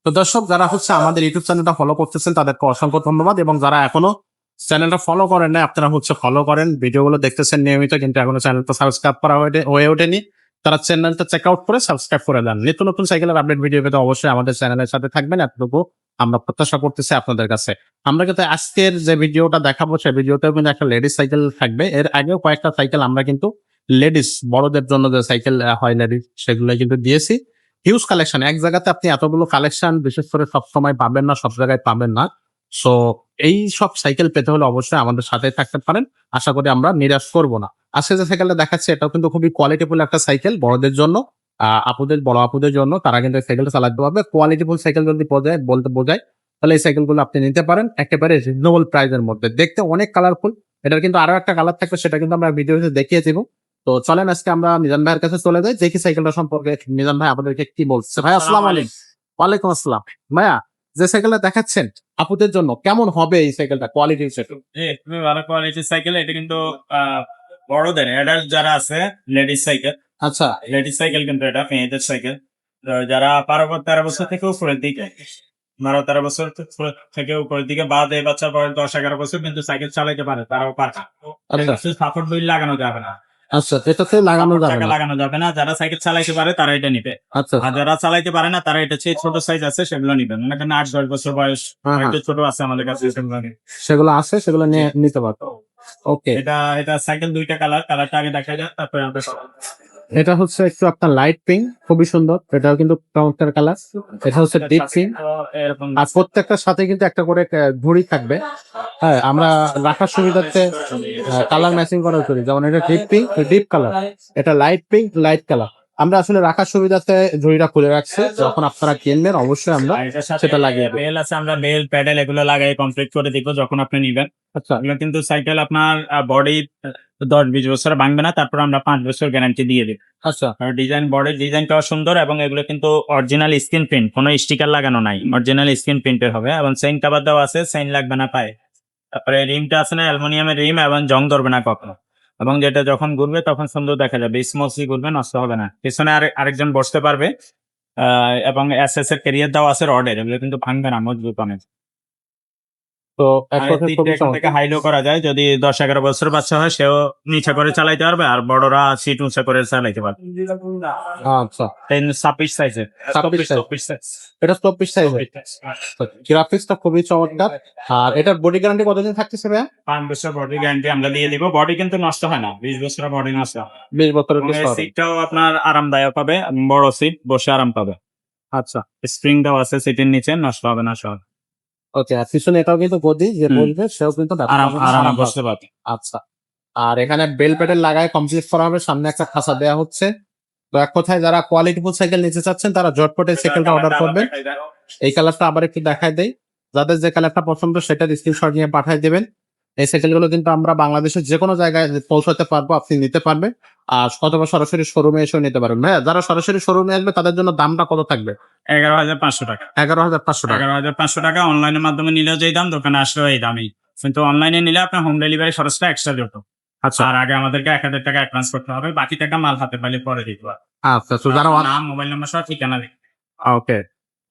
তো দর্শক যারা হচ্ছে আমাদের ইউটিউব চ্যানেলটা ফলো করতেছেন তাদেরকে অসংখ্য ধন্যবাদ, এবং যারা এখনো চ্যানেলটা ফলো করেন না আপনারা হচ্ছে ফলো করেন, ভিডিওগুলো দেখতেছেন নিয়মিত কিন্তু এখনো চ্যানেলটা সাবস্ক্রাইব করা হয়ে ওঠেনি, তারা চ্যানেলটা চেক আউট করে সাবস্ক্রাইব করে দেন। নিত্য নতুন সাইকেলের আপডেট ভিডিও পেতে অবশ্যই আমাদের চ্যানেলের সাথে থাকবেন, এতটুকু আমরা প্রত্যাশা করতেছি আপনাদের কাছে। আমরা কিন্তু আজকের যে ভিডিওটা দেখাবো সেই ভিডিওতেও কিন্তু একটা লেডিস সাইকেল থাকবে। এর আগেও কয়েকটা সাইকেল আমরা কিন্তু লেডিস বড়দের জন্য যে সাইকেল হয় লেডিস সেগুলো কিন্তু দিয়েছি। হিউজ কালেকশন, এক জায়গাতে আপনি এতগুলো কালেকশন বিশেষ করে সবসময় পাবেন না, সব জায়গায় পাবেন না। সো এই সব সাইকেল পেতে হলে অবশ্যই আমাদের সাথে থাকতে পারেন, আশা করি আমরা নিরাশ করব না। আজকে যে সাইকেলটা দেখাচ্ছে এটাও কিন্তু খুবই কোয়ালিটিফুল একটা সাইকেল বড়দের জন্য, বড় আপুদের জন্য, তারা কিন্তু এই সাইকেলটা চালাতে পারবে। কোয়ালিটিফুল সাইকেল যদি বোঝায় তাহলে এই সাইকেলগুলো আপনি নিতে পারেন একেবারে রিজনেবল প্রাইসের মধ্যে। দেখতে অনেক কালারফুল, এটার কিন্তু আরো একটা কালার থাকবে, সেটা কিন্তু আমরা ভিডিওতে দেখিয়ে দিব। তো চলেন আজকে আমরা মিজান ভাইয়ের কাছে চলে যাই, দেখি সাইকেলটা সম্পর্কে মিজান ভাই আমাদেরকে কি বলছে। ভাই আসসালামু আলাইকুম। ওয়ালাইকুম আসসালাম। ভাইয়া, যে সাইকেলটা দেখাচ্ছেন আপুদের জন্য কেমন হবে এই সাইকেলটা, কোয়ালিটি হিসেবে? খুবই ভালো কোয়ালিটির সাইকেল। এটা কিন্তু বড়দের অ্যাডাল্ট যারা আছে লেডিস সাইকেল, আচ্ছা, লেডিস সাইকেল কিন্তু এটা মেয়েদের সাইকেল। তো যারা 12-13 বছর থেকে উপরের দিকে, 12-13 বছর থেকে উপরের দিকে বা যে বাচ্চার বয়স 10-11 বছর কিন্তু সাইকেল চালাইতে পারে, তারাও পারে। সাপোর্ট হুইল লাগানো যাবে না, আচ্ছা, এটাতে লাগানো যাবে না। লাগানো যাবে না। যারা সাইকেল চালাইতে পারে তারা এটা নিবে, আচ্ছা, আর যারা চালাইতে পারে না তারা এটা চেয়ে ছোট সাইজ আছে সেগুলো নিবে। মানে এখানে 8-10 বছর বয়স একটু ছোট আছে আমাদের কাছে, সেগুলো নিবে। সেগুলো আছে, সেগুলো নিয়ে নিতে পারতো। ওকে, এটা সাইকেল দুইটা কালারটা আগে দেখা যায়, তারপরে আমরা এটা হচ্ছে একটু আপনার লাইট পিঙ্ক, খুবই সুন্দর, এটাও কিন্তু চমৎকার কালার। এটা হচ্ছে ডিপ পিঙ্ক, এরকম আর প্রত্যেকটার সাথে কিন্তু একটা করে ঘড়ি থাকবে। হ্যাঁ, আমরা রাখার সুবিধার্থে কালার ম্যাচিং করা করি, যেমন এটা ডিপ পিঙ্ক, ডিপ কালার, এটা লাইট পিঙ্ক, লাইট কালার। আমরা আসলে রাখার সুবিধাতে ঝুড়িটা খুলে রাখছি, যখন আপনারা কিনবেন অবশ্যই আমরা সেটা লাগিয়ে দেব। বেল আছে, আমরা বেল প্যাডেল এগুলো লাগাই কমপ্লিট করে দিব যখন আপনি নিবেন। আচ্ছা, এগুলো কিন্তু সাইকেল আপনার বডি 10-20 বছর ভাঙবে না, তারপর আমরা 5 বছর গ্যারান্টি দিয়ে দিই। আচ্ছা, ডিজাইন, বডির ডিজাইনটাও সুন্দর, এবং এগুলো কিন্তু অরিজিনাল স্ক্রিন প্রিন্ট, কোনো স্টিকার লাগানো নাই, অরিজিনাল স্ক্রিন প্রিন্টের হবে। এবং চেইন কাভার দেওয়া আছে, চেইন লাগবে না পায়ে। তারপরে রিমটা আছে না অ্যালুমিনিয়ামের রিম, এবং জং ধরবে না কখনো, এবং যেটা যখন ঘুরবে তখন সুন্দর দেখা যাবে, স্মুথলি ঘুরবে, নষ্ট হবে না। পিছনে আরেকজন বসতে পারবে। এবং এসএস এর ক্যারিয়ার দেওয়া আছে রডের, এগুলো কিন্তু ভাঙবে না, মজবুত অনেক। তো আর এখান থেকে হাইলো করা যায়, যদি 10-11 বছর বাচ্চা হয় সেও নিচে করে চালাইতে পারবে, আর বড়রা সিট উঁচা করে চালাইতে পারবে। আচ্ছা, 26 সাইজের, 24 সাইজ, এটা 24 সাইজ। গ্রাফিক্সটা খুবই চমৎকার। আর এটার বডি গ্যারান্টি কতদিন থাকতেছে ভাইয়া? 5 বছর বডি গ্যারান্টি আমরা দিয়ে দিব। বডি কিন্তু নষ্ট হয় না, 20 বছর বডি নষ্ট হয় না। 20 বছরের এবং বেশি এই হবে। সিটটাও আপনার আরামদায়ক হবে, বড় সিট, বসে আরাম পাবে। আচ্ছা, স্প্রিং দেওয়া আছে সিটের নিচে, নষ্ট হবে না সব। ওকে। আর পিছনে এটাও কিন্তু গদি, যে বলবে সেও কিন্তু আরাম বসতে পারবে। আচ্ছা, আর এখানে বেল প্যাডেল লাগায় কমপ্লিট করা হবে, সামনে একটা খাঁচা দেওয়া হচ্ছে। তো এক কথায় যারা কোয়ালিটিফুল সাইকেল নিতে চাচ্ছেন তারা ঝটপটে সাইকেলটা অর্ডার করবেন। এই কালারটা আবার একটু দেখাই দেই, যাদের যে কালারটা পছন্দ সেটার স্ক্রিনশট নিয়ে পাঠিয়ে দেবেন। এই সাইকেলগুলো কিন্তু আমরা বাংলাদেশের যে কোনো জায়গায় পৌঁছাতে পারবো, আপনি নিতে পারবেন। আর অথবা সরাসরি শোরুমে এসেও নিতে পারবেন। ভাইয়া, যারা সরাসরি শোরুমে আসবে তাদের জন্য দামটা কত থাকবে? 11,500 টাকা। 11,500 টাকা। 11,500 টাকা। অনলাইনের মাধ্যমে নিলেও যেই দাম, দোকানে আসলেও এই দামই। কিন্তু অনলাইনে নিলে আপনার হোম ডেলিভারি খরচটা এক্সট্রা দিত। আচ্ছা, আর আগে আমাদেরকে 1,000 টাকা অ্যাডভান্স করতে হবে, বাকি টাকা মাল হাতে পাইলে পরে দিতে হবে। আচ্ছা, তো যারা নাম, মোবাইল নাম্বার সহ ঠিকানা দিন। ওকে,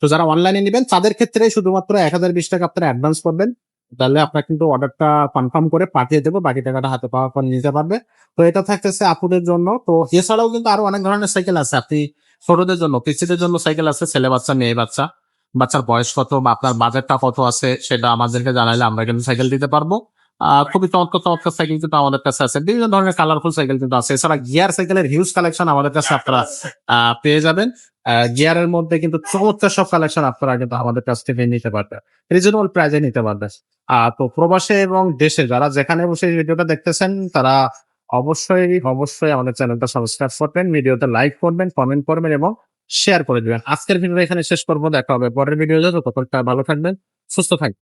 তো যারা অনলাইনে নেবেন তাদের ক্ষেত্রে শুধুমাত্র 1020 টাকা আপনারা অ্যাডভান্স করবেন, তাহলে আপনার কিন্তু অর্ডারটা কনফার্ম করে পাঠিয়ে দেবো, বাকি টাকাটা হাতে পাওয়ার পর নিতে পারবে। তো এটা থাকতেছে আপুদের জন্য। তো এছাড়াও কিন্তু আরো অনেক ধরনের সাইকেল আছে, আপনি ছোটদের জন্য, পিচ্চিদের জন্য সাইকেল আছে, ছেলে বাচ্চা, মেয়ে বাচ্চা, বাচ্চার বয়স কত বা আপনার বাজেটটা কত আছে সেটা আমাদেরকে জানাইলে আমরা কিন্তু সাইকেল দিতে পারবো। খুবই চমৎকার চমৎকার সাইকেল কিন্তু আমাদের কাছে আছে, বিভিন্ন ধরনের কালারফুল সাইকেল কিন্তু আছে। এছাড়া গিয়ার সাইকেলের হিউজ কালেকশন আমাদের কাছে আপনারা পেয়ে যাবেন। গিয়ারের মধ্যে কিন্তু চমৎকার সব কালেকশন আপনারা কিন্তু আমাদের কাছ থেকে নিতে পারবেন, রিজনেবল প্রাইসে নিতে পারবেন। তো প্রবাসে এবং দেশে যারা যেখানে বসে এই ভিডিওটা দেখতেছেন তারা অবশ্যই আমাদের চ্যানেলটা সাবস্ক্রাইব করবেন, ভিডিওতে লাইক করবেন, কমেন্ট করবেন এবং শেয়ার করে দিবেন। আজকের ভিডিও এখানে শেষ করবো, দেখা হবে পরের ভিডিওতে। ততক্ষণ ভালো থাকবেন, সুস্থ থাকবেন।